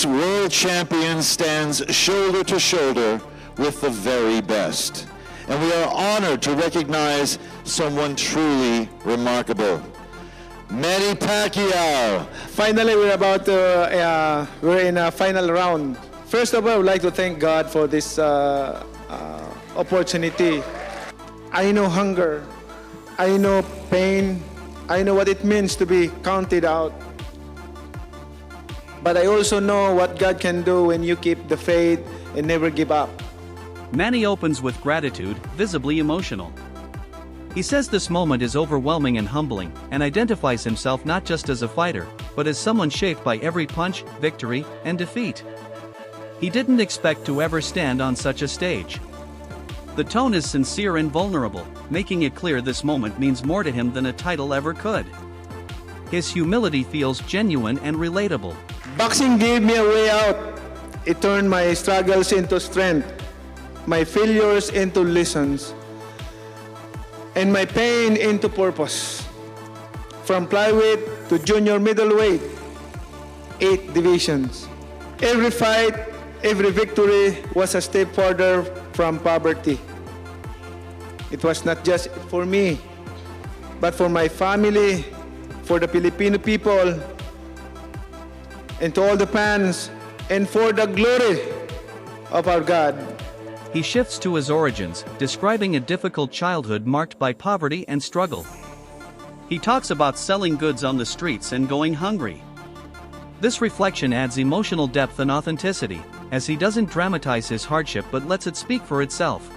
This world champion stands shoulder to shoulder with the very best. And we are honored to recognize someone truly remarkable. Manny Pacquiao. Finally, we're in a final round. First of all, I would like to thank God for this opportunity. I know hunger. I know pain. I know what it means to be counted out. But I also know what God can do when you keep the faith and never give up. Manny opens with gratitude, visibly emotional. He says this moment is overwhelming and humbling, and identifies himself not just as a fighter, but as someone shaped by every punch, victory, and defeat. He didn't expect to ever stand on such a stage. The tone is sincere and vulnerable, making it clear this moment means more to him than a title ever could. His humility feels genuine and relatable. Boxing gave me a way out. It turned my struggles into strength, my failures into lessons, and my pain into purpose. From flyweight to junior middleweight, 8 divisions. Every fight, every victory was a step further from poverty. It was not just for me, but for my family, for the Filipino people, and to all the fans, and for the glory of our God. He shifts to his origins, describing a difficult childhood marked by poverty and struggle. He talks about selling goods on the streets and going hungry. This reflection adds emotional depth and authenticity, as he doesn't dramatize his hardship but lets it speak for itself.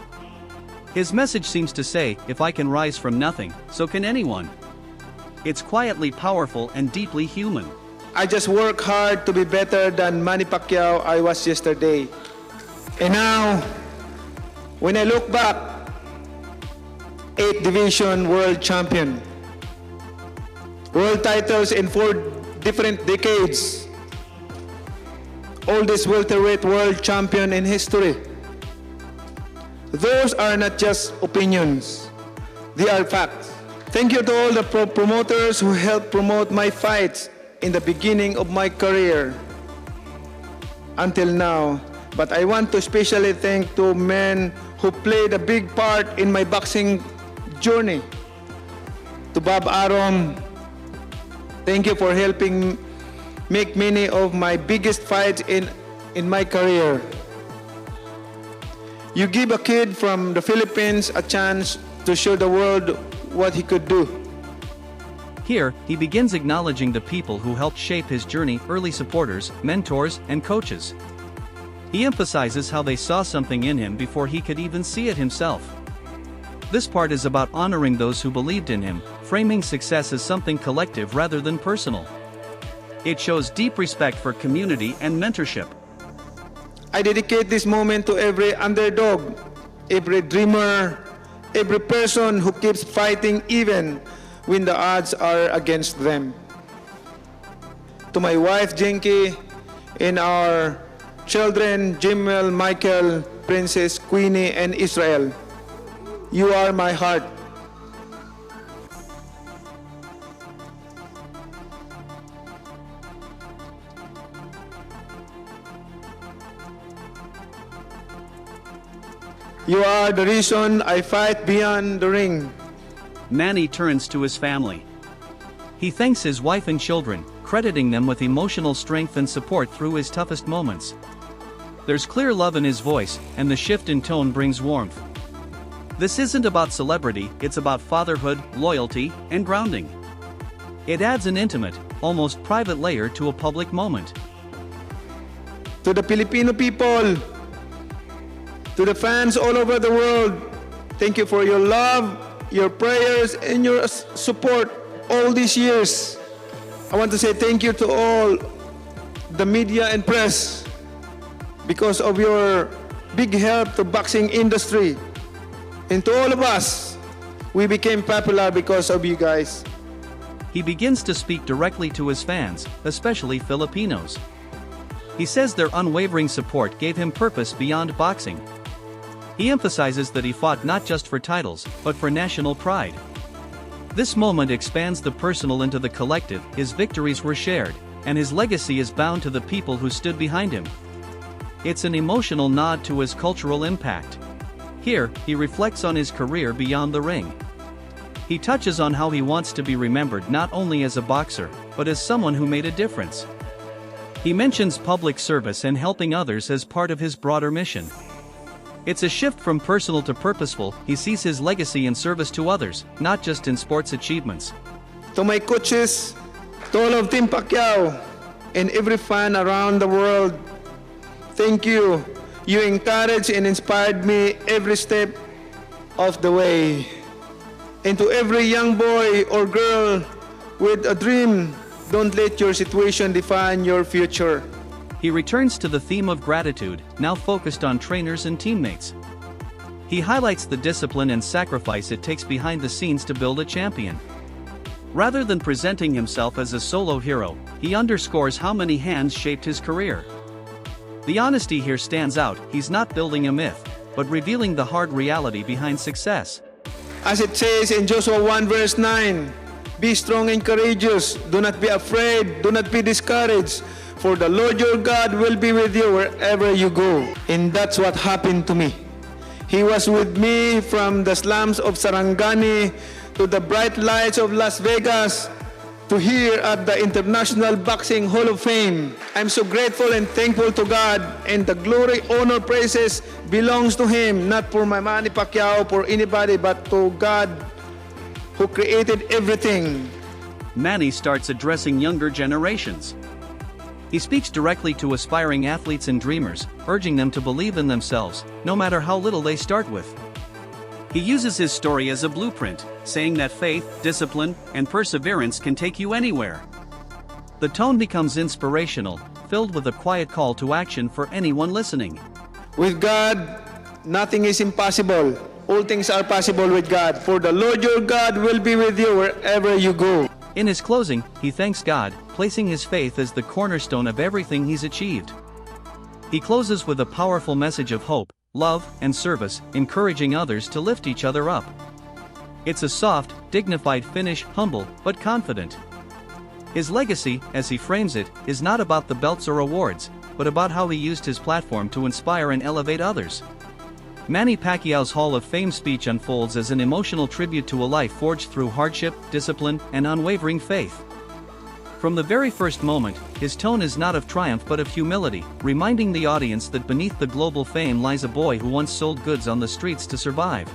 His message seems to say, if I can rise from nothing, so can anyone. It's quietly powerful and deeply human. I just work hard to be better than Manny Pacquiao I was yesterday. And now, when I look back, 8 division world champion, world titles in 4 different decades, oldest welterweight world champion in history. Those are not just opinions, they are facts. Thank you to all the promoters who helped promote my fights in the beginning of my career until now. But I want to especially thank 2 men who played a big part in my boxing journey. To Bob Arum, thank you for helping make many of my biggest fights in my career. You give a kid from the Philippines a chance to show the world what he could do. Here, he begins acknowledging the people who helped shape his journey, early supporters, mentors, and coaches. He emphasizes how they saw something in him before he could even see it himself. This part is about honoring those who believed in him, framing success as something collective rather than personal. It shows deep respect for community and mentorship. I dedicate this moment to every underdog, every dreamer, every person who keeps fighting even when the odds are against them. To my wife, Jinky, and our children, Jimel, Michael, Princess, Queenie, and Israel, you are my heart. You are the reason I fight beyond the ring. Manny turns to his family. He thanks his wife and children, crediting them with emotional strength and support through his toughest moments. There's clear love in his voice, and the shift in tone brings warmth. This isn't about celebrity, it's about fatherhood, loyalty, and grounding. It adds an intimate, almost private layer to a public moment. To the Filipino people, to the fans all over the world, thank you for your love, your prayers, and your support all these years. I want to say thank you to all the media and press because of your big help to boxing industry. And to all of us, we became popular because of you guys. He begins to speak directly to his fans, especially Filipinos. He says their unwavering support gave him purpose beyond boxing. He emphasizes that he fought not just for titles, but for national pride. This moment expands the personal into the collective. His victories were shared, and his legacy is bound to the people who stood behind him. It's an emotional nod to his cultural impact. Here, he reflects on his career beyond the ring. He touches on how he wants to be remembered not only as a boxer, but as someone who made a difference. He mentions public service and helping others as part of his broader mission. It's a shift from personal to purposeful. He sees his legacy in service to others, not just in sports achievements. To my coaches, to all of Team Pacquiao, and every fan around the world, thank you. You encouraged and inspired me every step of the way. And to every young boy or girl with a dream, don't let your situation define your future. He returns to the theme of gratitude, now focused on trainers and teammates. He highlights the discipline and sacrifice it takes behind the scenes to build a champion. Rather than presenting himself as a solo hero, he underscores how many hands shaped his career. The honesty here stands out. He's not building a myth, but revealing the hard reality behind success. As it says in Joshua 1 verse 9, be strong and courageous, do not be afraid, do not be discouraged, for the Lord your God will be with you wherever you go. And that's what happened to me. He was with me from the slums of Sarangani to the bright lights of Las Vegas to here at the International Boxing Hall of Fame. I'm so grateful and thankful to God, and the glory, honor, praises belongs to Him, not for my Manny Pacquiao, for anybody, but to God who created everything. Manny starts addressing younger generations. He speaks directly to aspiring athletes and dreamers, urging them to believe in themselves, no matter how little they start with. He uses his story as a blueprint, saying that faith, discipline, and perseverance can take you anywhere. The tone becomes inspirational, filled with a quiet call to action for anyone listening. With God, nothing is impossible. All things are possible with God, for the Lord your God will be with you wherever you go. In his closing, he thanks God, placing his faith as the cornerstone of everything he's achieved. He closes with a powerful message of hope, love, and service, encouraging others to lift each other up. It's a soft, dignified finish, humble, but confident. His legacy, as he frames it, is not about the belts or awards, but about how he used his platform to inspire and elevate others. Manny Pacquiao's Hall of Fame speech unfolds as an emotional tribute to a life forged through hardship, discipline, and unwavering faith. From the very first moment, his tone is not of triumph but of humility, reminding the audience that beneath the global fame lies a boy who once sold goods on the streets to survive.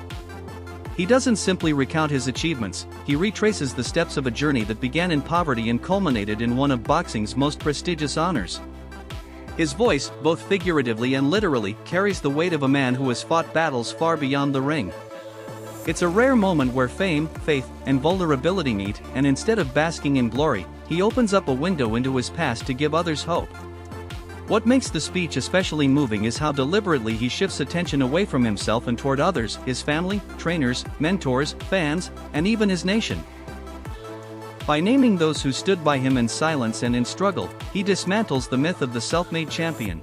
He doesn't simply recount his achievements, he retraces the steps of a journey that began in poverty and culminated in one of boxing's most prestigious honors. His voice, both figuratively and literally, carries the weight of a man who has fought battles far beyond the ring. It's a rare moment where fame, faith, and vulnerability meet, and instead of basking in glory, he opens up a window into his past to give others hope. What makes the speech especially moving is how deliberately he shifts attention away from himself and toward others, his family, trainers, mentors, fans, and even his nation. By naming those who stood by him in silence and in struggle, he dismantles the myth of the self-made champion.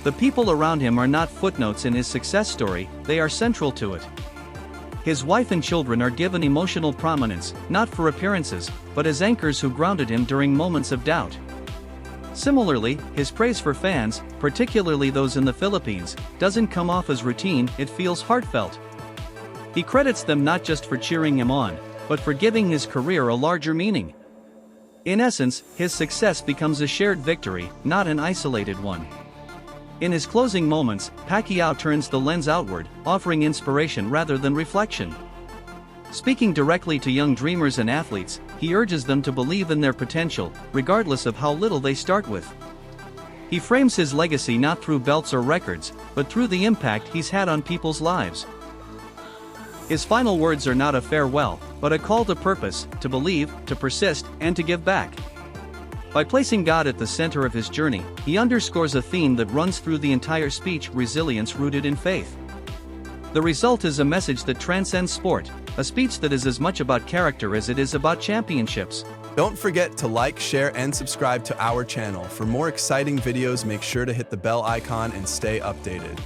The people around him are not footnotes in his success story, they are central to it. His wife and children are given emotional prominence, not for appearances, but as anchors who grounded him during moments of doubt. Similarly, his praise for fans, particularly those in the Philippines, doesn't come off as routine, it feels heartfelt. He credits them not just for cheering him on, but for giving his career a larger meaning. In essence, his success becomes a shared victory, not an isolated one. In his closing moments, Pacquiao turns the lens outward, offering inspiration rather than reflection. Speaking directly to young dreamers and athletes, he urges them to believe in their potential, regardless of how little they start with. He frames his legacy not through belts or records, but through the impact he's had on people's lives. His final words are not a farewell, but a call to purpose, to believe, to persist, and to give back. By placing God at the center of his journey, he underscores a theme that runs through the entire speech: resilience rooted in faith. The result is a message that transcends sport, a speech that is as much about character as it is about championships. Don't forget to like, share, and subscribe to our channel. For more exciting videos, make sure to hit the bell icon and stay updated.